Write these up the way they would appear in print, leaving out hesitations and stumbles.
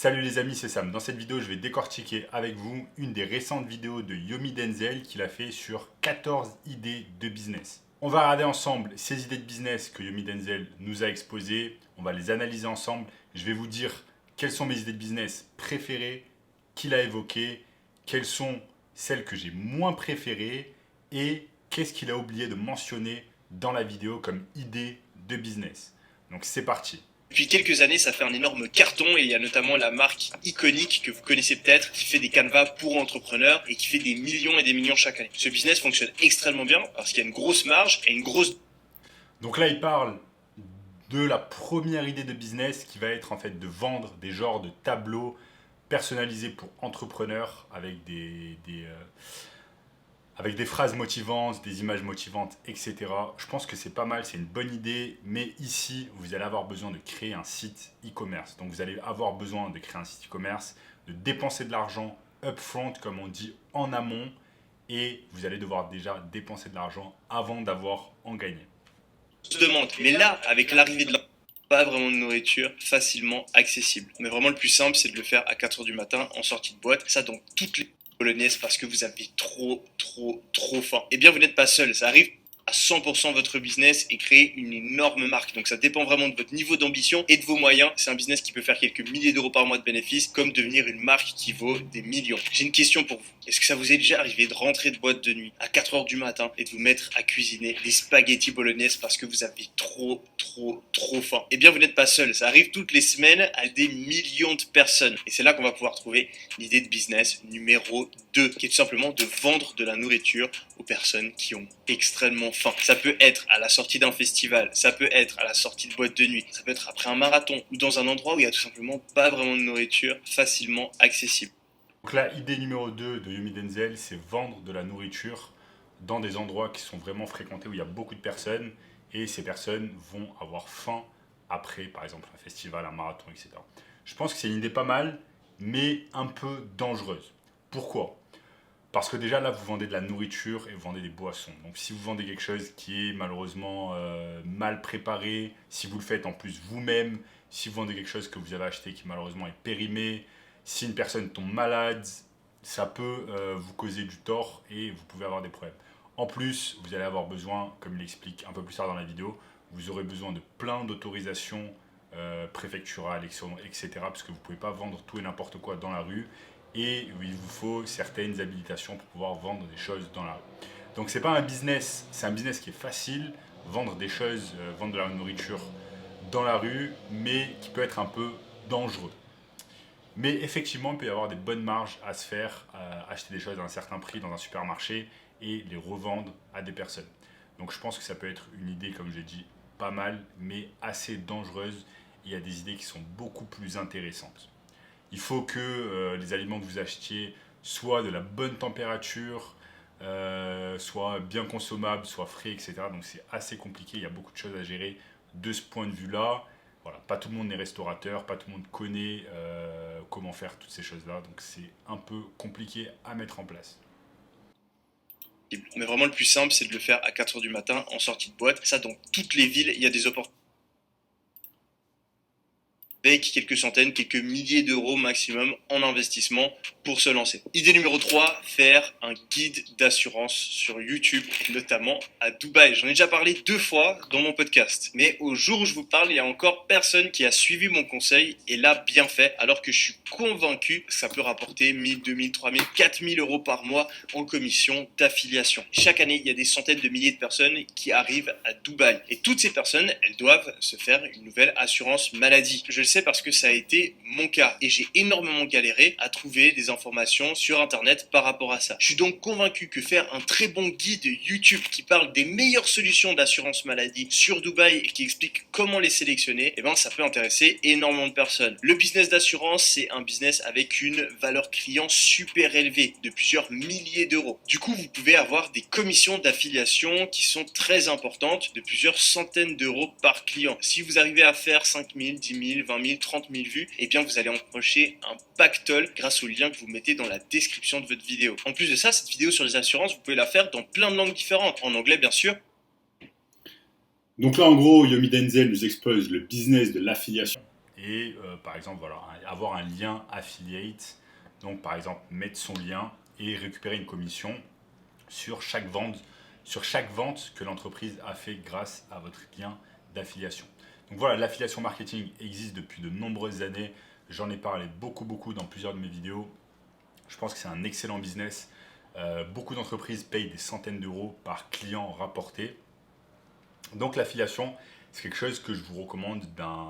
Salut les amis, c'est Sam. Dans cette vidéo, je vais décortiquer avec vous une des récentes vidéos de Yomi Denzel qu'il a fait sur 14 idées de business. On va regarder ensemble ces idées de business que Yomi Denzel nous a exposées. On va les analyser ensemble. Je vais vous dire quelles sont mes idées de business préférées qu'il a évoquées, quelles sont celles que j'ai moins préférées et qu'est-ce qu'il a oublié de mentionner dans la vidéo comme idée de business. Donc c'est parti. Depuis quelques années, ça fait un énorme carton et il y a notamment la marque Iconic que vous connaissez peut-être qui fait des canevas pour entrepreneurs et qui fait des millions et des millions chaque année. Ce business fonctionne extrêmement bien parce qu'il y a une grosse marge et une grosse... Donc là, il parle de la première idée de business qui va être en fait de vendre des genres de tableaux personnalisés pour entrepreneurs avec des phrases motivantes, des images motivantes, etc. Je pense que c'est pas mal, c'est une bonne idée, mais ici, vous allez avoir besoin de créer un site e-commerce. Donc vous allez avoir besoin de créer un site e-commerce, de dépenser de l'argent upfront, comme on dit, en amont, et vous allez devoir déjà dépenser de l'argent avant d'avoir en gagné. demande. Mais là, avec l'arrivée de la... pas vraiment de nourriture facilement accessible. Mais vraiment le plus simple, c'est de le faire à 4h du matin en sortie de boîte. Ça dans toutes les polonaises parce que vous avez trop faim. Eh bien, vous n'êtes pas seul. Ça arrive à 100% votre business et créer une énorme marque. Donc ça dépend vraiment de votre niveau d'ambition et de vos moyens. C'est un business qui peut faire quelques milliers d'euros par mois de bénéfices, comme devenir une marque qui vaut des millions. J'ai une question pour vous. Est-ce que ça vous est déjà arrivé de rentrer de boîte de nuit à 4h du matin et de vous mettre à cuisiner des spaghettis bolognaises parce que vous avez trop faim? Eh bien, vous n'êtes pas seul. Ça arrive toutes les semaines à des millions de personnes. Et c'est là qu'on va pouvoir trouver l'idée de business numéro 2, qui est tout simplement de vendre de la nourriture aux personnes qui ont extrêmement faim. Ça peut être à la sortie d'un festival, ça peut être à la sortie de boîte de nuit, ça peut être après un marathon ou dans un endroit où il n'y a tout simplement pas vraiment de nourriture facilement accessible. Donc là, idée numéro 2 de Yomi Denzel, c'est vendre de la nourriture dans des endroits qui sont vraiment fréquentés, où il y a beaucoup de personnes, et ces personnes vont avoir faim après, par exemple, un festival, un marathon, etc. Je pense que c'est une idée pas mal, mais un peu dangereuse. Pourquoi ? Parce que déjà là, vous vendez de la nourriture et vous vendez des boissons. Donc si vous vendez quelque chose qui est malheureusement mal préparé, si vous le faites en plus vous-même, si vous vendez quelque chose que vous avez acheté qui malheureusement est périmé, si une personne tombe malade, ça peut vous causer du tort et vous pouvez avoir des problèmes. En plus, vous allez avoir besoin, comme il explique un peu plus tard dans la vidéo, vous aurez besoin de plein d'autorisations préfecturales, etc. Parce que vous ne pouvez pas vendre tout et n'importe quoi dans la rue. Et il vous faut certaines habilitations pour pouvoir vendre des choses dans la rue. Donc c'est pas un business, c'est un business qui est facile, vendre des choses, vendre de la nourriture dans la rue, mais qui peut être un peu dangereux. Mais effectivement, il peut y avoir des bonnes marges à se faire, acheter des choses à un certain prix dans un supermarché et les revendre à des personnes. Donc je pense que ça peut être une idée, comme j'ai dit, pas mal, mais assez dangereuse. Il y a des idées qui sont beaucoup plus intéressantes. Il faut que les aliments que vous achetiez soient de la bonne température, soient bien consommables, soient frais, etc. Donc c'est assez compliqué, il y a beaucoup de choses à gérer de ce point de vue-là. Voilà, pas tout le monde est restaurateur, pas tout le monde connaît comment faire toutes ces choses-là. Donc c'est un peu compliqué à mettre en place. Mais vraiment le plus simple, c'est de le faire à 4h du matin en sortie de boîte. Ça, dans toutes les villes, il y a des opportunités avec quelques centaines, quelques milliers d'euros maximum en investissement pour se lancer. Idée numéro 3, faire un guide d'assurance sur YouTube, notamment à Dubaï. J'en ai déjà parlé 2 fois dans mon podcast. Mais au jour où je vous parle, il y a encore personne qui a suivi mon conseil et l'a bien fait, alors que je suis convaincu que ça peut rapporter 1000, 2000, 3000, 4000 euros par mois en commission d'affiliation. Chaque année, il y a des centaines de milliers de personnes qui arrivent à Dubaï. Et toutes ces personnes, elles doivent se faire une nouvelle assurance maladie. Je le sais parce que ça a été mon cas et j'ai énormément galéré à trouver des informations sur internet par rapport à ça. Je suis donc convaincu que faire un très bon guide YouTube qui parle des meilleures solutions d'assurance maladie sur Dubaï et qui explique comment les sélectionner, eh ben ça peut intéresser énormément de personnes. Le business d'assurance, c'est un business avec une valeur client super élevée de plusieurs milliers d'euros. Du coup, vous pouvez avoir des commissions d'affiliation qui sont très importantes de plusieurs centaines d'euros par client. Si vous arrivez à faire 5000, 10 000, 20 000, 30 000 vues, eh bien vous allez empocher un pactole grâce au lien que vous mettez dans la description de votre vidéo. En plus de ça, cette vidéo sur les assurances, vous pouvez la faire dans plein de langues différentes. En anglais, bien sûr. Donc là, en gros, Yomi Denzel nous expose le business de l'affiliation. et par exemple voilà, avoir un lien affiliate, donc par exemple mettre son lien et récupérer une commission sur chaque vente que l'entreprise a fait grâce à votre lien d'affiliation. Donc voilà, l'affiliation marketing existe depuis de nombreuses années. J'en ai parlé beaucoup dans plusieurs de mes vidéos. Je pense que c'est un excellent business. Beaucoup d'entreprises payent des centaines d'euros par client rapporté. Donc l'affiliation, c'est quelque chose que je vous recommande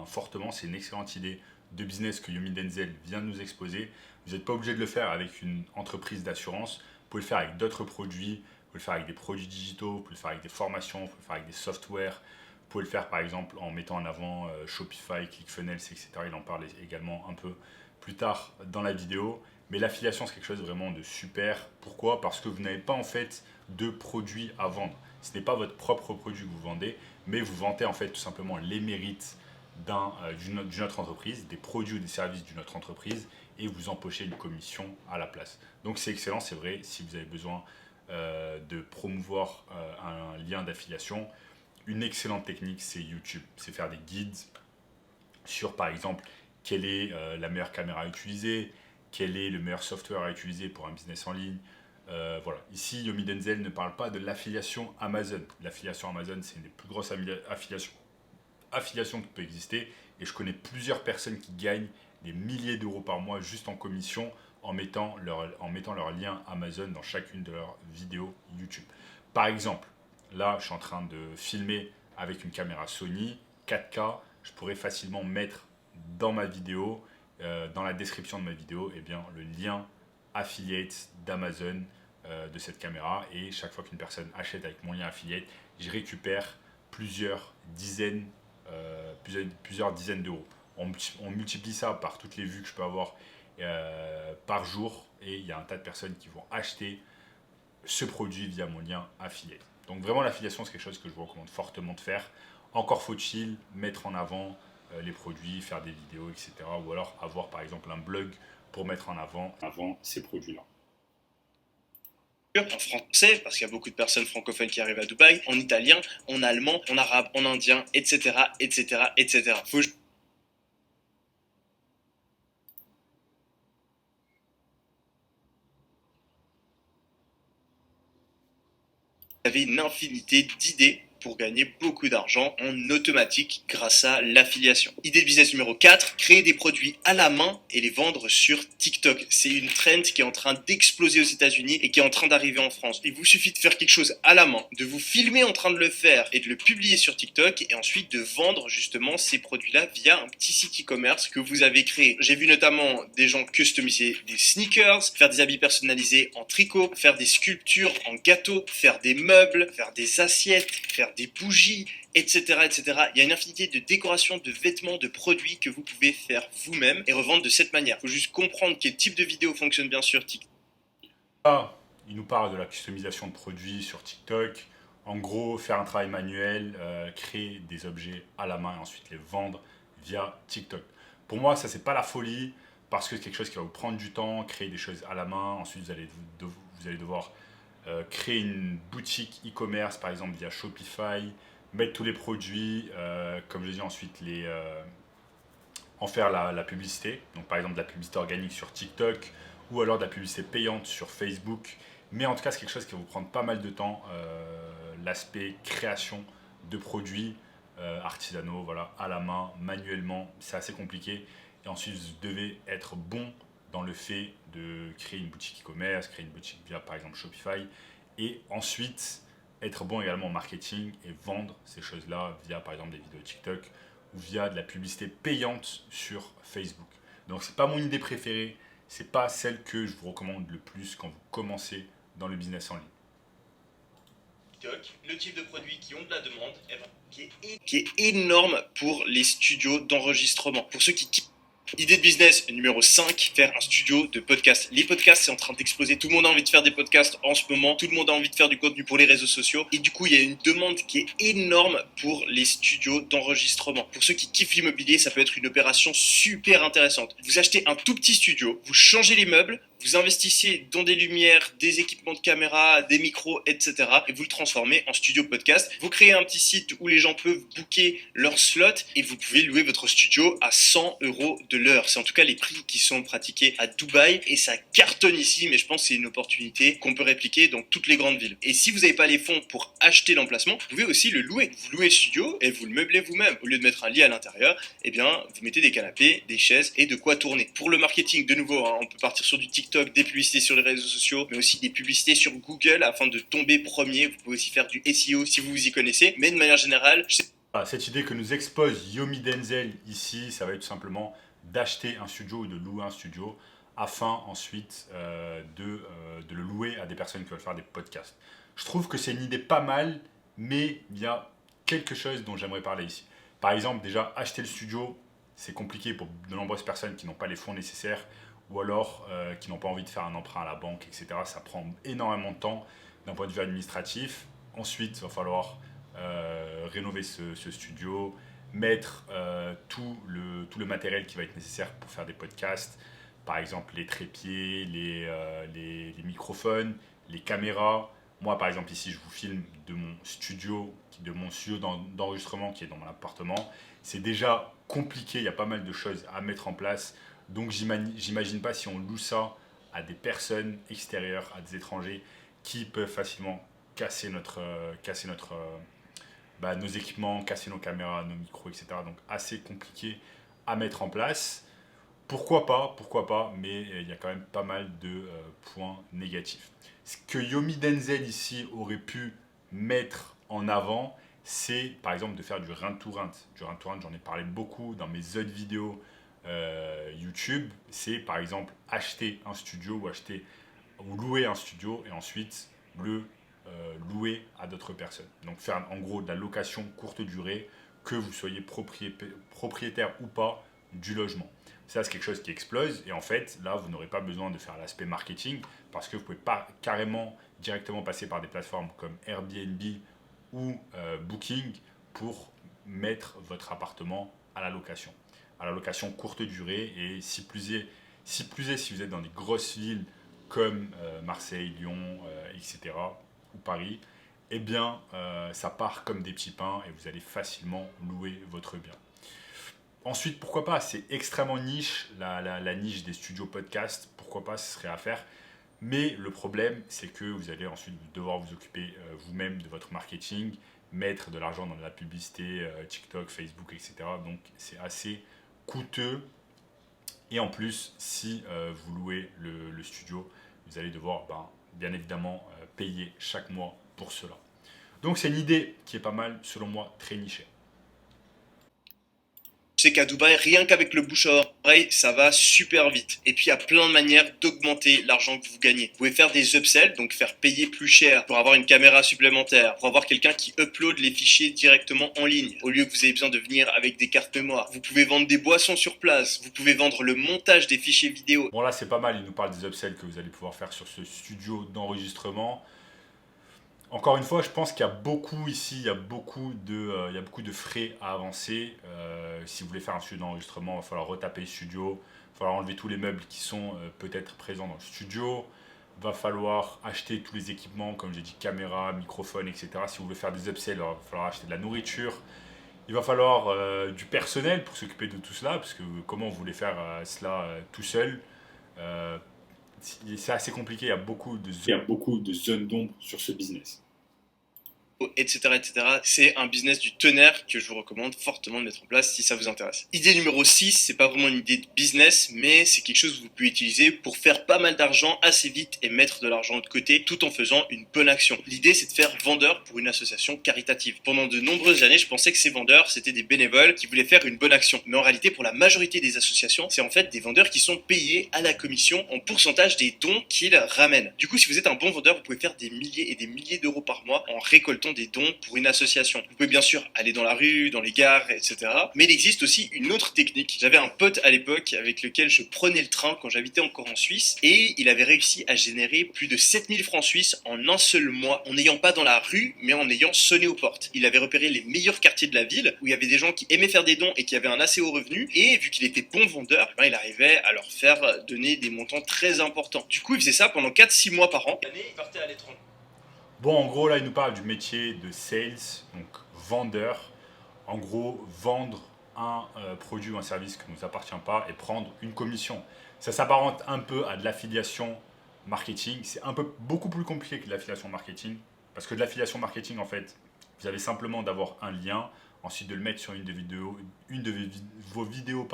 fortement. C'est une excellente idée de business que Yomi Denzel vient de nous exposer. Vous n'êtes pas obligé de le faire avec une entreprise d'assurance. Vous pouvez le faire avec d'autres produits. Vous pouvez le faire avec des produits digitaux. Vous pouvez le faire avec des formations. Vous pouvez le faire avec des softwares. Vous pouvez le faire par exemple en mettant en avant Shopify, ClickFunnels, etc. Il en parle également un peu plus tard dans la vidéo. Mais l'affiliation, c'est quelque chose vraiment de super. Pourquoi? Parce que vous n'avez pas en fait de produits à vendre. Ce n'est pas votre propre produit que vous vendez, mais vous vantez en fait tout simplement les mérites d'une autre entreprise, des produits ou des services d'une autre entreprise, et vous empochez une commission à la place. Donc c'est excellent, c'est vrai, si vous avez besoin de promouvoir un lien d'affiliation, une excellente technique, c'est YouTube. C'est faire des guides sur, par exemple, quelle est la meilleure caméra à utiliser, quel est le meilleur software à utiliser pour un business en ligne. Voilà. Ici, Yomi Denzel ne parle pas de l'affiliation Amazon. L'affiliation Amazon, c'est une des plus grosses affiliations qui peut exister. Et je connais plusieurs personnes qui gagnent des milliers d'euros par mois juste en commission en mettant leur lien Amazon dans chacune de leurs vidéos YouTube. Par exemple, là, je suis en train de filmer avec une caméra Sony 4K. Je pourrais facilement mettre dans ma vidéo, dans la description de ma vidéo, eh bien, le lien affiliate d'Amazon de cette caméra. Et chaque fois qu'une personne achète avec mon lien affiliate, je récupère plusieurs dizaines d'euros. On multiplie ça par toutes les vues que je peux avoir par jour. Et il y a un tas de personnes qui vont acheter ce produit via mon lien affiliate. Donc vraiment l'affiliation, c'est quelque chose que je vous recommande fortement de faire. Encore faut-il mettre en avant les produits, faire des vidéos, etc. Ou alors avoir par exemple un blog pour mettre en avant ces produits-là. En français, parce qu'il y a beaucoup de personnes francophones qui arrivent à Dubaï, en italien, en allemand, en arabe, en indien, etc., etc., etc. Faut Vous avez une infinité d'idées pour gagner beaucoup d'argent en automatique grâce à l'affiliation. Idée de business numéro 4, créer des produits à la main et les vendre sur TikTok. C'est une trend qui est en train d'exploser aux États-Unis et qui est en train d'arriver en France. Il vous suffit de faire quelque chose à la main, de vous filmer en train de le faire et de le publier sur TikTok et ensuite de vendre justement ces produits-là via un petit site e-commerce que vous avez créé. J'ai vu notamment des gens customiser des sneakers, faire des habits personnalisés en tricot, faire des sculptures en gâteau, faire des meubles, faire des assiettes, faire des bougies, etc., etc. Il y a une infinité de décorations, de vêtements, de produits que vous pouvez faire vous-même et revendre de cette manière. Il faut juste comprendre quel type de vidéo fonctionne bien sur TikTok. Là, il nous parle de la customisation de produits sur TikTok. En gros, faire un travail manuel, créer des objets à la main et ensuite les vendre via TikTok. Pour moi, ça, c'est pas la folie parce que c'est quelque chose qui va vous prendre du temps, créer des choses à la main. Ensuite, vous allez devoir créer une boutique e-commerce, par exemple via Shopify, mettre tous les produits, comme je dis ensuite, en faire la publicité. Donc par exemple de la publicité organique sur TikTok ou alors de la publicité payante sur Facebook. Mais en tout cas, c'est quelque chose qui va vous prendre pas mal de temps. L'aspect création de produits artisanaux, voilà, à la main, manuellement, c'est assez compliqué. Et ensuite, vous devez être bon dans le fait de créer une boutique e-commerce, créer une boutique via par exemple Shopify, et ensuite être bon également en marketing et vendre ces choses-là via par exemple des vidéos TikTok ou via de la publicité payante sur Facebook. Donc c'est pas mon idée préférée, c'est pas celle que je vous recommande le plus quand vous commencez dans le business en ligne. TikTok, le type de produits qui ont de la demande, qui est énorme pour les studios d'enregistrement. Pour ceux qui Idée de business numéro 5, faire un studio de podcast. Les podcasts, c'est en train d'exploser. Tout le monde a envie de faire des podcasts en ce moment. Tout le monde a envie de faire du contenu pour les réseaux sociaux. Et du coup, il y a une demande qui est énorme pour les studios d'enregistrement. Pour ceux qui kiffent l'immobilier, ça peut être une opération super intéressante. Vous achetez un tout petit studio, vous changez les meubles, vous investissez dans des lumières, des équipements de caméra, des micros, etc. Et vous le transformez en studio podcast. Vous créez un petit site où les gens peuvent booker leur slot et vous pouvez louer votre studio à 100 € de l'heure. C'est en tout cas les prix qui sont pratiqués à Dubaï et ça cartonne ici, mais je pense que c'est une opportunité qu'on peut répliquer dans toutes les grandes villes. Et si vous n'avez pas les fonds pour acheter l'emplacement, vous pouvez aussi le louer. Vous louez le studio et vous le meublez vous-même. Au lieu de mettre un lit à l'intérieur, eh bien, vous mettez des canapés, des chaises et de quoi tourner. Pour le marketing, de nouveau, on peut partir sur du TikTok, des publicités sur les réseaux sociaux, mais aussi des publicités sur Google afin de tomber premier. Vous pouvez aussi faire du SEO si vous vous y connaissez, mais de manière générale, Cette idée que nous expose Yomi Denzel ici, ça va être tout simplement d'acheter un studio ou de louer un studio afin ensuite de le louer à des personnes qui veulent faire des podcasts. Je trouve que c'est une idée pas mal, mais il y a quelque chose dont j'aimerais parler ici. Par exemple, déjà, acheter le studio, c'est compliqué pour de nombreuses personnes qui n'ont pas les fonds nécessaires ou alors qui n'ont pas envie de faire un emprunt à la banque, etc. Ça prend énormément de temps d'un point de vue administratif. Ensuite, il va falloir rénover ce studio, mettre tout le matériel qui va être nécessaire pour faire des podcasts, par exemple les trépieds, les microphones, les caméras. Moi, par exemple, ici, je vous filme de mon studio d'enregistrement qui est dans mon appartement. C'est déjà compliqué, il y a pas mal de choses à mettre en place. Donc, j'imagine pas si on loue ça à des personnes extérieures, à des étrangers, qui peuvent facilement casser nos équipements, casser nos caméras, nos micros, etc. Donc, assez compliqué à mettre en place. Pourquoi pas, mais il y a quand même pas mal de points négatifs. Ce que Yomi Denzel ici aurait pu mettre en avant, c'est par exemple de faire du rent-to-rent. Du rent-to-rent, j'en ai parlé beaucoup dans mes autres vidéos YouTube. C'est par exemple acheter un studio ou louer un studio et ensuite le louer à d'autres personnes. Donc faire en gros de la location courte durée, que vous soyez propriétaire ou pas du logement. Ça, c'est quelque chose qui explose et en fait, là, vous n'aurez pas besoin de faire l'aspect marketing parce que vous ne pouvez pas carrément directement passer par des plateformes comme Airbnb ou Booking pour mettre votre appartement à la location courte durée et si plus est, si vous êtes dans des grosses villes comme Marseille, Lyon, etc. ou Paris, eh bien, ça part comme des petits pains et vous allez facilement louer votre bien. Ensuite, pourquoi pas, c'est extrêmement niche, la niche des studios podcast, pourquoi pas, ce serait à faire. Mais le problème, c'est que vous allez ensuite devoir vous occuper vous-même de votre marketing, mettre de l'argent dans de la publicité, TikTok, Facebook, etc. Donc, c'est assez coûteux. Et en plus, si vous louez le studio, vous allez devoir, bien évidemment, payer chaque mois pour cela. Donc, c'est une idée qui est pas mal, selon moi, très nichée. Je sais qu'à Dubaï, rien qu'avec le bouche à oreille, ça va super vite. Et puis il y a plein de manières d'augmenter l'argent que vous gagnez. Vous pouvez faire des upsells, donc faire payer plus cher pour avoir une caméra supplémentaire, pour avoir quelqu'un qui upload les fichiers directement en ligne, au lieu que vous ayez besoin de venir avec des cartes mémoire. Vous pouvez vendre des boissons sur place, vous pouvez vendre le montage des fichiers vidéo. Bon là c'est pas mal, il nous parle des upsells que vous allez pouvoir faire sur ce studio d'enregistrement. Encore une fois, je pense qu'il y a beaucoup ici, il y a beaucoup de frais à avancer. Si vous voulez faire un studio d'enregistrement, il va falloir retaper le studio, il va falloir enlever tous les meubles qui sont peut-être présents dans le studio. Il va falloir acheter tous les équipements, comme j'ai dit, caméra, microphone, etc. Si vous voulez faire des upsells, il va falloir acheter de la nourriture. Il va falloir du personnel pour s'occuper de tout cela, parce que comment vous voulez faire cela tout seul c'est assez compliqué, il y a beaucoup de zones d'ombre sur ce business. Etc., etc. C'est un business du tonnerre que je vous recommande fortement de mettre en place si ça vous intéresse. Idée numéro 6, c'est pas vraiment une idée de business, mais c'est quelque chose que vous pouvez utiliser pour faire pas mal d'argent assez vite et mettre de l'argent de côté tout en faisant une bonne action. L'idée, c'est de faire vendeur pour une association caritative. Pendant de nombreuses années, je pensais que ces vendeurs, c'était des bénévoles qui voulaient faire une bonne action. Mais en réalité, pour la majorité des associations, c'est en fait des vendeurs qui sont payés à la commission en pourcentage des dons qu'ils ramènent. Du coup, si vous êtes un bon vendeur, vous pouvez faire des milliers et des milliers d'euros par mois en récoltant récoltons des dons pour une association. Vous pouvez bien sûr aller dans la rue, dans les gares, etc. Mais il existe aussi une autre technique. J'avais un pote à l'époque avec lequel je prenais le train quand j'habitais encore en Suisse et il avait réussi à générer plus de 7000 francs suisses en un seul mois en n'ayant pas dans la rue mais en ayant sonné aux portes. Il avait repéré les meilleurs quartiers de la ville où il y avait des gens qui aimaient faire des dons et qui avaient un assez haut revenu et vu qu'il était bon vendeur, il arrivait à leur faire donner des montants très importants. Du coup, il faisait ça pendant 4-6 mois par an. L'année, il partait à l'étranger. Bon, en gros, là, il nous parle du métier de sales, donc vendeur. En gros, vendre un produit ou un service qui ne nous appartient pas et prendre une commission. Ça s'apparente un peu à de l'affiliation marketing. C'est beaucoup plus compliqué que de l'affiliation marketing. Parce que de l'affiliation marketing, en fait, vous avez simplement d'avoir un lien, ensuite de le mettre sur une de vos vidéos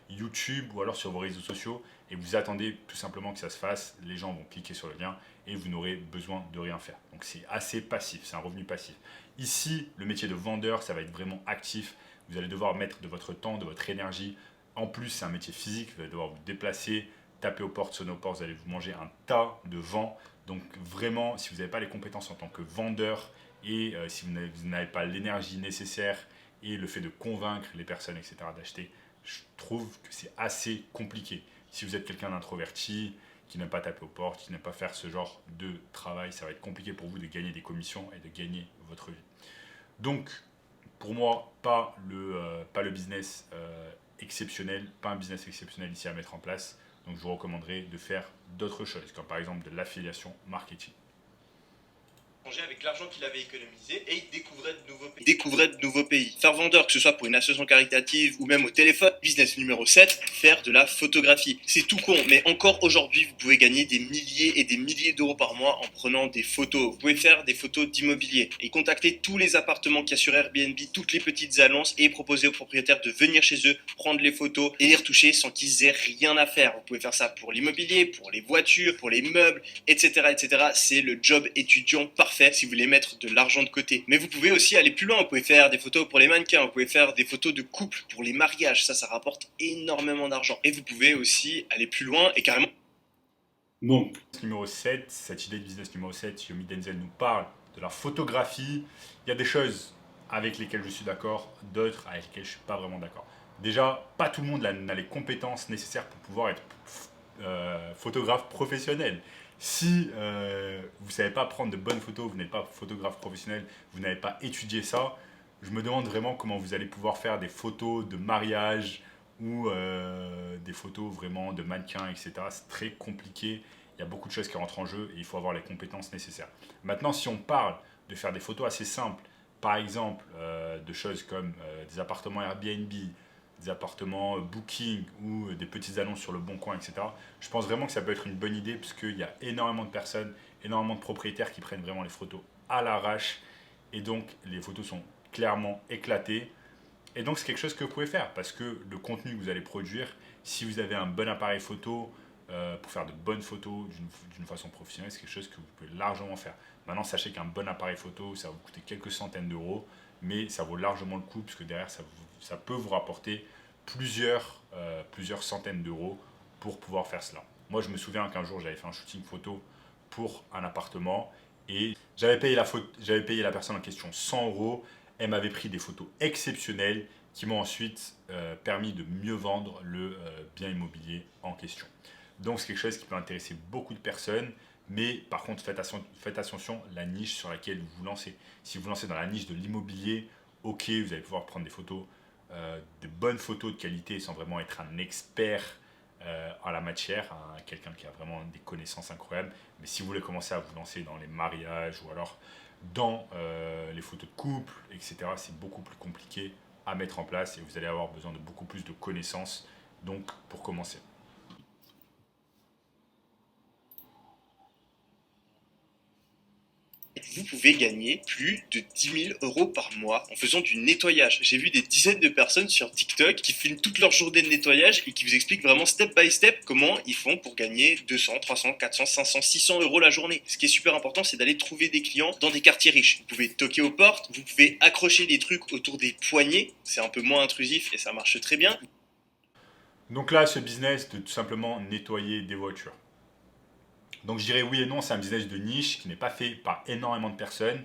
YouTube ou alors sur vos réseaux sociaux et vous attendez tout simplement que ça se fasse. Les gens vont cliquer sur le lien et vous n'aurez besoin de rien faire. Donc c'est assez passif, c'est un revenu passif. Ici, le métier de vendeur, ça va être vraiment actif. Vous allez devoir mettre de votre temps, de votre énergie. En plus, c'est un métier physique, vous allez devoir vous déplacer, taper aux portes, sonner aux portes, vous allez vous manger un tas de vent. Donc vraiment, si vous n'avez pas les compétences en tant que vendeur et si vous n'avez pas l'énergie nécessaire et le fait de convaincre les personnes, etc., d'acheter, je trouve que c'est assez compliqué. Si vous êtes quelqu'un d'introverti, qui n'aime pas taper aux portes, qui n'aime pas faire ce genre de travail, ça va être compliqué pour vous de gagner des commissions et de gagner votre vie. Donc, pour moi, pas le business exceptionnel, pas un business exceptionnel ici à mettre en place. Donc, je vous recommanderais de faire d'autres choses, comme par exemple de l'affiliation marketing Avec l'argent qu'il avait économisé et il découvrait de nouveaux pays. Faire vendeur, que ce soit pour une association caritative ou même au téléphone. Business numéro 7, faire de la photographie. C'est tout con, mais encore aujourd'hui, vous pouvez gagner des milliers et des milliers d'euros par mois en prenant des photos. Vous pouvez faire des photos d'immobilier et contacter tous les appartements qu'il y a sur Airbnb, toutes les petites annonces et proposer aux propriétaires de venir chez eux, prendre les photos et les retoucher sans qu'ils aient rien à faire. Vous pouvez faire ça pour l'immobilier, pour les voitures, pour les meubles, etc., etc. C'est le job étudiant parfait si vous voulez mettre de l'argent de côté. Mais vous pouvez aussi aller plus loin, vous pouvez faire des photos pour les mannequins, vous pouvez faire des photos de couple pour les mariages, ça rapporte énormément d'argent. Et vous pouvez aussi aller plus loin et carrément... Donc, numéro 7, cette idée de business numéro 7, Yomi Denzel nous parle de la photographie. Il y a des choses avec lesquelles je suis d'accord, d'autres avec lesquelles je ne suis pas vraiment d'accord. Déjà, pas tout le monde n'a les compétences nécessaires pour pouvoir être photographe professionnel. Si vous ne savez pas prendre de bonnes photos, vous n'êtes pas photographe professionnel, vous n'avez pas étudié ça, je me demande vraiment comment vous allez pouvoir faire des photos de mariage ou des photos vraiment de mannequins, etc. C'est très compliqué, il y a beaucoup de choses qui rentrent en jeu et il faut avoir les compétences nécessaires. Maintenant, si on parle de faire des photos assez simples, par exemple de choses comme des appartements Airbnb, des appartements Booking ou des petites annonces sur le Bon Coin, etc. Je pense vraiment que ça peut être une bonne idée parce qu'il y a énormément de personnes, énormément de propriétaires qui prennent vraiment les photos à l'arrache et donc les photos sont clairement éclatées. Et donc c'est quelque chose que vous pouvez faire parce que le contenu que vous allez produire, si vous avez un bon appareil photo pour faire de bonnes photos d'une façon professionnelle, c'est quelque chose que vous pouvez largement faire. Maintenant, sachez qu'un bon appareil photo, ça va vous coûter quelques centaines d'euros, mais ça vaut largement le coup parce que derrière, ça peut vous rapporter plusieurs centaines d'euros pour pouvoir faire cela. Moi, je me souviens qu'un jour, j'avais fait un shooting photo pour un appartement et j'avais payé la personne en question 100 euros. Elle m'avait pris des photos exceptionnelles qui m'ont ensuite permis de mieux vendre le bien immobilier en question. Donc, c'est quelque chose qui peut intéresser beaucoup de personnes. Mais par contre, faites attention à la niche sur laquelle vous vous lancez. Si vous vous lancez dans la niche de l'immobilier, ok, vous allez pouvoir prendre des photos, de bonnes photos de qualité sans vraiment être un expert en la matière, quelqu'un qui a vraiment des connaissances incroyables. Mais si vous voulez commencer à vous lancer dans les mariages ou alors dans les photos de couple, etc., c'est beaucoup plus compliqué à mettre en place et vous allez avoir besoin de beaucoup plus de connaissances. Donc, pour commencer. Vous pouvez gagner plus de 10 000 euros par mois en faisant du nettoyage. J'ai vu des dizaines de personnes sur TikTok qui filment toute leur journée de nettoyage et qui vous expliquent vraiment step by step comment ils font pour gagner 200, 300, 400, 500, 600 euros la journée. Ce qui est super important, c'est d'aller trouver des clients dans des quartiers riches. Vous pouvez toquer aux portes, vous pouvez accrocher des trucs autour des poignets, c'est un peu moins intrusif et ça marche très bien. Donc là, ce business de tout simplement nettoyer des voitures. Donc je dirais oui et non, c'est un business de niche qui n'est pas fait par énormément de personnes.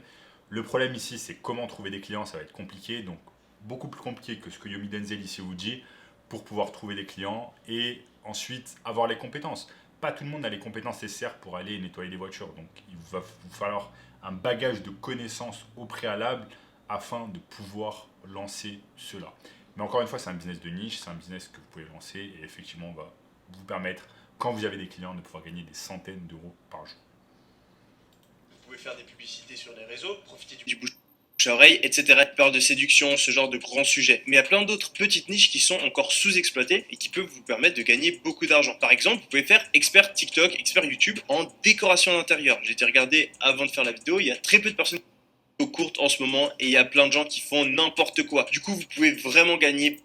Le problème ici, c'est comment trouver des clients, ça va être compliqué, donc beaucoup plus compliqué que ce que Yomi Denzel ici vous dit, pour pouvoir trouver des clients et ensuite avoir les compétences. Pas tout le monde a les compétences nécessaires pour aller nettoyer des voitures, donc il va vous falloir un bagage de connaissances au préalable afin de pouvoir lancer cela. Mais encore une fois, c'est un business de niche, c'est un business que vous pouvez lancer et effectivement va vous permettre, quand vous avez des clients, de pouvoir gagner des centaines d'euros par jour. Vous pouvez faire des publicités sur les réseaux, profiter du bouche à oreille, etc. Peur de séduction, ce genre de grands sujets. Mais il y a plein d'autres petites niches qui sont encore sous-exploitées et qui peuvent vous permettre de gagner beaucoup d'argent. Par exemple, vous pouvez faire expert TikTok, expert YouTube en décoration d'intérieur. J'ai été regardé avant de faire la vidéo, il y a très peu de personnes courtes en ce moment et il y a plein de gens qui font n'importe quoi. Du coup, vous pouvez vraiment gagner.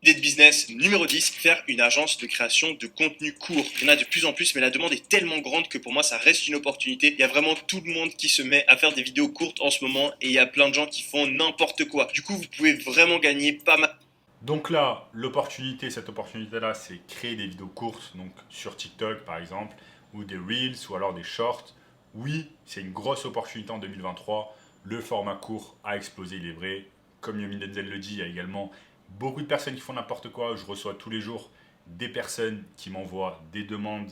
Idée de business numéro 10, faire une agence de création de contenu court. Il y en a de plus en plus, mais la demande est tellement grande que pour moi, ça reste une opportunité. Il y a vraiment tout le monde qui se met à faire des vidéos courtes en ce moment et il y a plein de gens qui font n'importe quoi. Du coup, vous pouvez vraiment gagner pas mal. Donc là, cette opportunité-là, c'est créer des vidéos courtes, donc sur TikTok par exemple, ou des Reels, ou alors des Shorts. Oui, c'est une grosse opportunité en 2023. Le format court a explosé, il est vrai. Comme Yomi Denzel le dit, il y a également beaucoup de personnes qui font n'importe quoi. Je reçois tous les jours des personnes qui m'envoient des demandes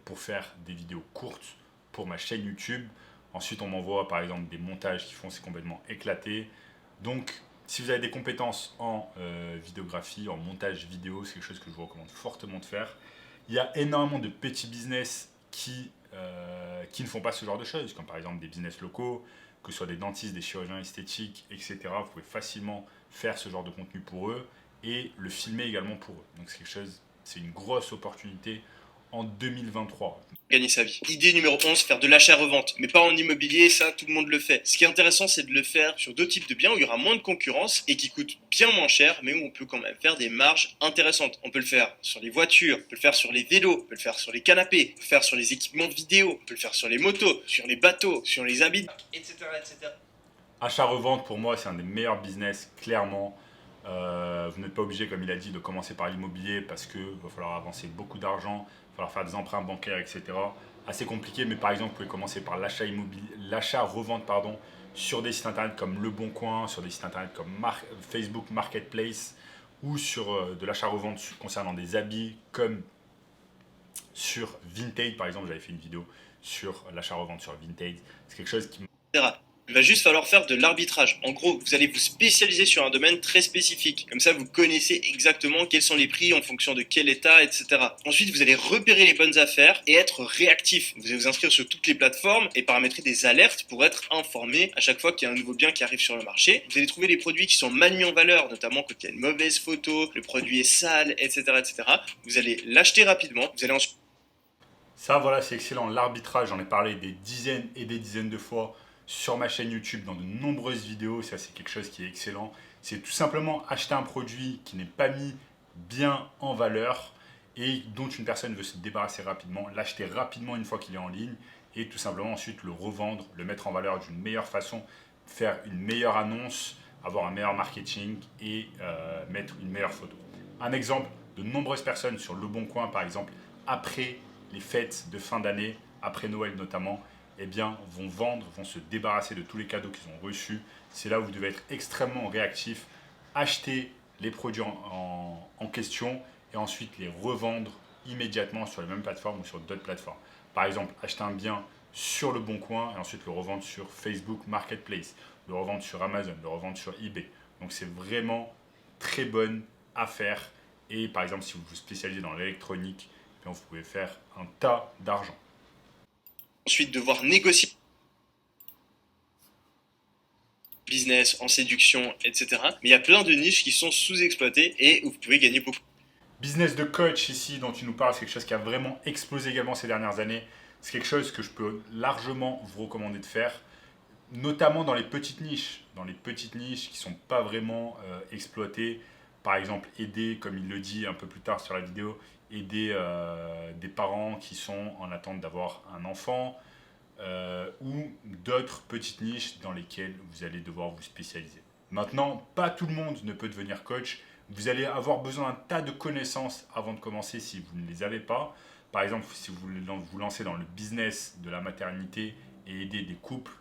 pour faire des vidéos courtes pour ma chaîne YouTube. Ensuite, on m'envoie par exemple des montages qui font c'est complètement éclaté. Donc, si vous avez des compétences en vidéographie, en montage vidéo, c'est quelque chose que je vous recommande fortement de faire. Il y a énormément de petits business qui ne font pas ce genre de choses, comme par exemple des business locaux, que ce soit des dentistes, des chirurgiens esthétiques, etc. Vous pouvez facilement faire ce genre de contenu pour eux et le filmer également pour eux. Donc c'est une grosse opportunité en 2023. Gagner sa vie. Idée numéro 11, faire de l'achat-revente. Mais pas en immobilier, ça tout le monde le fait. Ce qui est intéressant, c'est de le faire sur d'autres types de biens où il y aura moins de concurrence et qui coûtent bien moins cher, mais où on peut quand même faire des marges intéressantes. On peut le faire sur les voitures, on peut le faire sur les vélos, on peut le faire sur les canapés, on peut le faire sur les équipements vidéo, on peut le faire sur les motos, sur les bateaux, sur les habits, etc. etc. Achat-revente, pour moi, c'est un des meilleurs business, clairement. Vous n'êtes pas obligé, comme il a dit, de commencer par l'immobilier parce qu'il va falloir avancer beaucoup d'argent, il va falloir faire des emprunts bancaires, etc. Assez compliqué, mais par exemple, vous pouvez commencer par l'achat-revente sur des sites internet comme Le Bon Coin, sur des sites internet comme Facebook Marketplace ou sur de l'achat-revente concernant des habits comme sur Vinted. Par exemple, j'avais fait une vidéo sur l'achat-revente sur Vinted. C'est quelque chose qui Il va juste falloir faire de l'arbitrage. En gros, vous allez vous spécialiser sur un domaine très spécifique. Comme ça, vous connaissez exactement quels sont les prix en fonction de quel état, etc. Ensuite, vous allez repérer les bonnes affaires et être réactif. Vous allez vous inscrire sur toutes les plateformes et paramétrer des alertes pour être informé à chaque fois qu'il y a un nouveau bien qui arrive sur le marché. Vous allez trouver les produits qui sont mal mis en valeur, notamment quand il y a une mauvaise photo, le produit est sale, etc., etc. Vous allez l'acheter rapidement. Vous allez ensuite... Ça, voilà, c'est excellent. L'arbitrage, j'en ai parlé des dizaines et des dizaines de fois sur ma chaîne YouTube dans de nombreuses vidéos. Ça, c'est quelque chose qui est excellent. C'est tout simplement acheter un produit qui n'est pas mis bien en valeur et dont une personne veut se débarrasser rapidement, l'acheter rapidement une fois qu'il est en ligne et tout simplement ensuite le revendre, le mettre en valeur d'une meilleure façon, faire une meilleure annonce, avoir un meilleur marketing et mettre une meilleure photo. Un exemple, de nombreuses personnes sur Le Bon Coin, par exemple, après les fêtes de fin d'année, après Noël notamment, eh bien, vont se débarrasser de tous les cadeaux qu'ils ont reçus. C'est là où vous devez être extrêmement réactif, acheter les produits en question et ensuite les revendre immédiatement sur les mêmes plateformes ou sur d'autres plateformes. Par exemple, acheter un bien sur Le Bon Coin et ensuite le revendre sur Facebook Marketplace, le revendre sur Amazon, le revendre sur eBay. Donc c'est vraiment très bonne affaire. Et par exemple, si vous vous spécialisez dans l'électronique, vous pouvez faire un tas d'argent. Ensuite, devoir négocier business, en séduction, etc. Mais il y a plein de niches qui sont sous-exploitées et où vous pouvez gagner beaucoup. Business de coach ici dont tu nous parles, c'est quelque chose qui a vraiment explosé également ces dernières années. C'est quelque chose que je peux largement vous recommander de faire, notamment dans les petites niches qui ne sont pas vraiment exploitées. Par exemple, aider, comme il le dit un peu plus tard sur la vidéo, aider des parents qui sont en attente d'avoir un enfant ou d'autres petites niches dans lesquelles vous allez devoir vous spécialiser. Maintenant, pas tout le monde ne peut devenir coach. Vous allez avoir besoin d'un tas de connaissances avant de commencer si vous ne les avez pas. Par exemple, si vous voulez vous lancer dans le business de la maternité et aider des couples,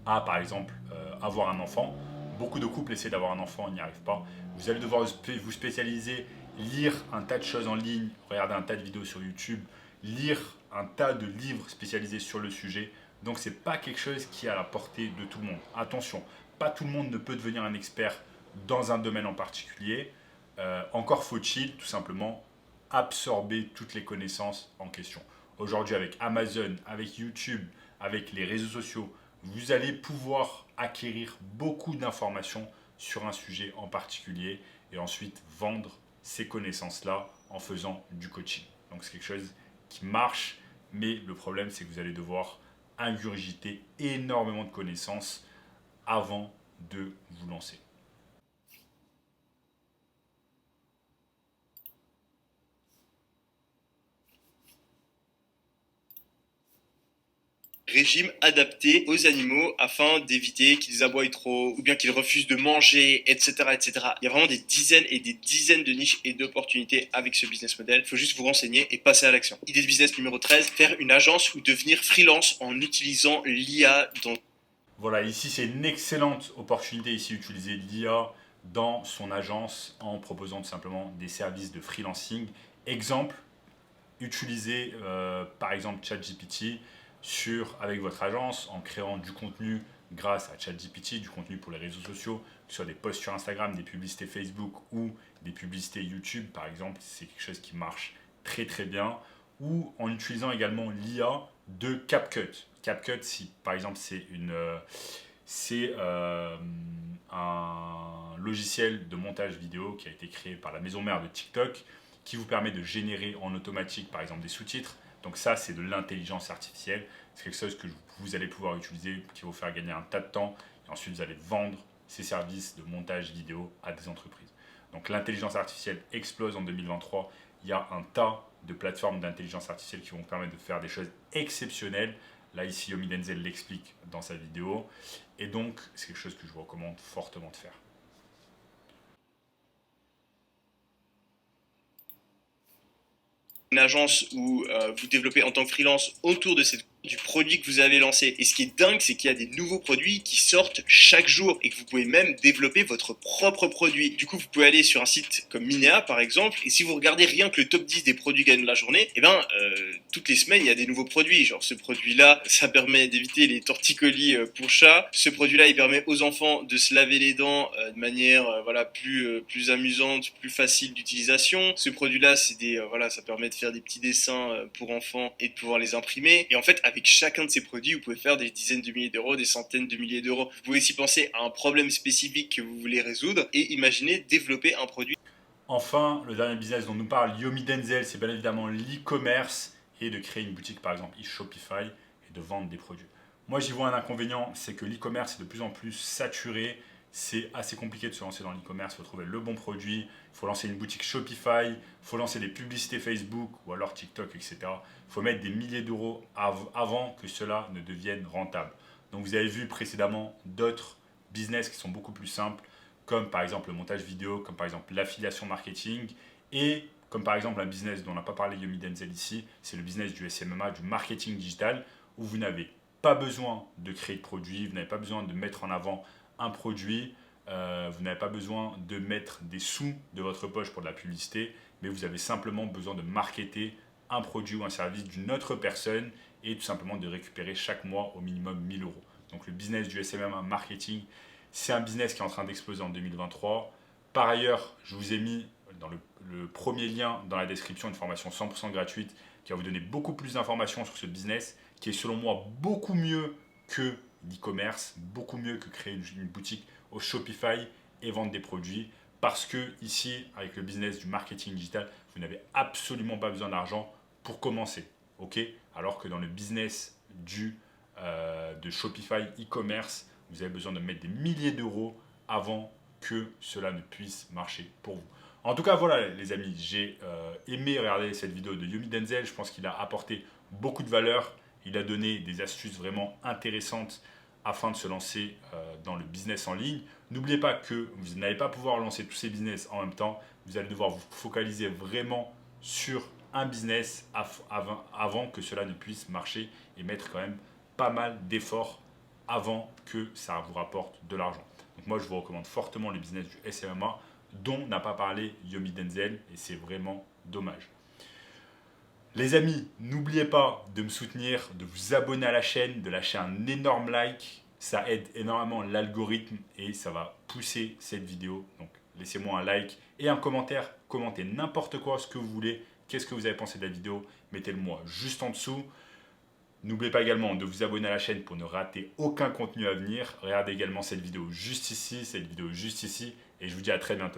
à, par exemple, avoir un enfant. Beaucoup de couples essaient d'avoir un enfant, ils n'y arrivent pas. Vous allez devoir vous spécialiser, lire un tas de choses en ligne, regarder un tas de vidéos sur YouTube, lire un tas de livres spécialisés sur le sujet. Donc c'est pas quelque chose qui est à la portée de tout le monde. Attention, pas tout le monde ne peut devenir un expert dans un domaine en particulier. Encore faut-il tout simplement absorber toutes les connaissances en question. Aujourd'hui, avec Amazon, avec YouTube, avec les réseaux sociaux, vous allez pouvoir acquérir beaucoup d'informations sur un sujet en particulier et ensuite vendre ces connaissances-là en faisant du coaching. Donc c'est quelque chose qui marche, mais le problème c'est que vous allez devoir ingurgiter énormément de connaissances avant de vous lancer. Régime adapté aux animaux afin d'éviter qu'ils aboient trop ou bien qu'ils refusent de manger, etc., etc. Il y a vraiment des dizaines et des dizaines de niches et d'opportunités avec ce business model. Il faut juste vous renseigner et passer à l'action. Idée de business numéro 13, faire une agence ou devenir freelance en utilisant l'IA dans... Voilà, ici c'est une excellente opportunité ici utiliser l'IA dans son agence en proposant tout simplement des services de freelancing. Exemple, utilisez par exemple ChatGPT avec votre agence en créant du contenu grâce à ChatGPT, du contenu pour les réseaux sociaux, que ce soit des posts sur Instagram, des publicités Facebook ou des publicités YouTube par exemple, c'est quelque chose qui marche très très bien. Ou en utilisant également l'IA de CapCut. CapCut, si par exemple c'est un logiciel de montage vidéo qui a été créé par la maison mère de TikTok qui vous permet de générer en automatique par exemple des sous-titres. Donc ça c'est de l'intelligence artificielle. C'est quelque chose que vous allez pouvoir utiliser qui va vous faire gagner un tas de temps et ensuite vous allez vendre ces services de montage vidéo à des entreprises. Donc l'intelligence artificielle explose en 2023. Il y a un tas de plateformes d'intelligence artificielle qui vont vous permettre de faire des choses exceptionnelles. Là, ici, Yomi Denzel l'explique dans sa vidéo. Et donc, c'est quelque chose que je vous recommande fortement de faire. Une agence où vous développez en tant que freelance autour de du produit que vous avez lancé. Et ce qui est dingue, c'est qu'il y a des nouveaux produits qui sortent chaque jour et que vous pouvez même développer votre propre produit. Du coup, vous pouvez aller sur un site comme Minea, par exemple, et si vous regardez rien que le top 10 des produits gagnent de la journée, eh ben, toutes les semaines, il y a des nouveaux produits. Genre, ce produit-là, ça permet d'éviter les torticolis pour chats. Ce produit-là, il permet aux enfants de se laver les dents de manière voilà, plus amusante, plus facile d'utilisation. Ce produit-là, c'est voilà, ça permet de faire des petits dessins pour enfants et de pouvoir les imprimer. Et en fait, avec chacun de ces produits, vous pouvez faire des dizaines de milliers d'euros, des centaines de milliers d'euros. Vous pouvez aussi penser à un problème spécifique que vous voulez résoudre et imaginer développer un produit. Enfin, le dernier business dont nous parle Yomi Denzel, c'est bien évidemment l'e-commerce et de créer une boutique, par exemple, e-Shopify et de vendre des produits. Moi, j'y vois un inconvénient, c'est que l'e-commerce est de plus en plus saturé. C'est assez compliqué de se lancer dans l'e-commerce. Il faut trouver le bon produit. Il faut lancer une boutique Shopify. Il faut lancer des publicités Facebook ou alors TikTok, etc. Il faut mettre des milliers d'euros avant que cela ne devienne rentable. Donc, vous avez vu précédemment d'autres business qui sont beaucoup plus simples, comme par exemple le montage vidéo, comme par exemple l'affiliation marketing, et comme par exemple un business dont on n'a pas parlé Yomi Denzel ici, c'est le business du SMMA, du marketing digital, où vous n'avez pas besoin de créer de produit, vous n'avez pas besoin de mettre en avant un produit, vous n'avez pas besoin de mettre des sous de votre poche pour de la publicité, mais vous avez simplement besoin de marketer un produit ou un service d'une autre personne et tout simplement de récupérer chaque mois au minimum 1000 euros. Donc le business du SMMA marketing, c'est un business qui est en train d'exploser en 2023. Par ailleurs, je vous ai mis dans le premier lien dans la description une formation 100% gratuite qui va vous donner beaucoup plus d'informations sur ce business qui est selon moi beaucoup mieux que l'e-commerce, beaucoup mieux que créer une boutique au Shopify et vendre des produits. Parce que ici, avec le business du marketing digital, vous n'avez absolument pas besoin d'argent pour commencer. Okay, alors que dans le business de Shopify e-commerce, vous avez besoin de mettre des milliers d'euros avant que cela ne puisse marcher pour vous. En tout cas, voilà les amis, j'ai aimé regarder cette vidéo de Yomi Denzel. Je pense qu'il a apporté beaucoup de valeur. Il a donné des astuces vraiment intéressantes afin de se lancer dans le business en ligne. N'oubliez pas que vous n'allez pas pouvoir lancer tous ces business en même temps. Vous allez devoir vous focaliser vraiment sur un business avant que cela ne puisse marcher et mettre quand même pas mal d'efforts avant que ça vous rapporte de l'argent. Donc moi, je vous recommande fortement le business du SMMA dont n'a pas parlé Yomi Denzel et c'est vraiment dommage. Les amis, n'oubliez pas de me soutenir, de vous abonner à la chaîne, de lâcher un énorme like. Ça aide énormément l'algorithme et ça va pousser cette vidéo. Donc laissez-moi un like et un commentaire. Commentez n'importe quoi, ce que vous voulez. Qu'est-ce que vous avez pensé de la vidéo? Mettez-le moi juste en dessous. N'oubliez pas également de vous abonner à la chaîne pour ne rater aucun contenu à venir. Regardez également cette vidéo juste ici, cette vidéo juste ici. Et je vous dis à très bientôt.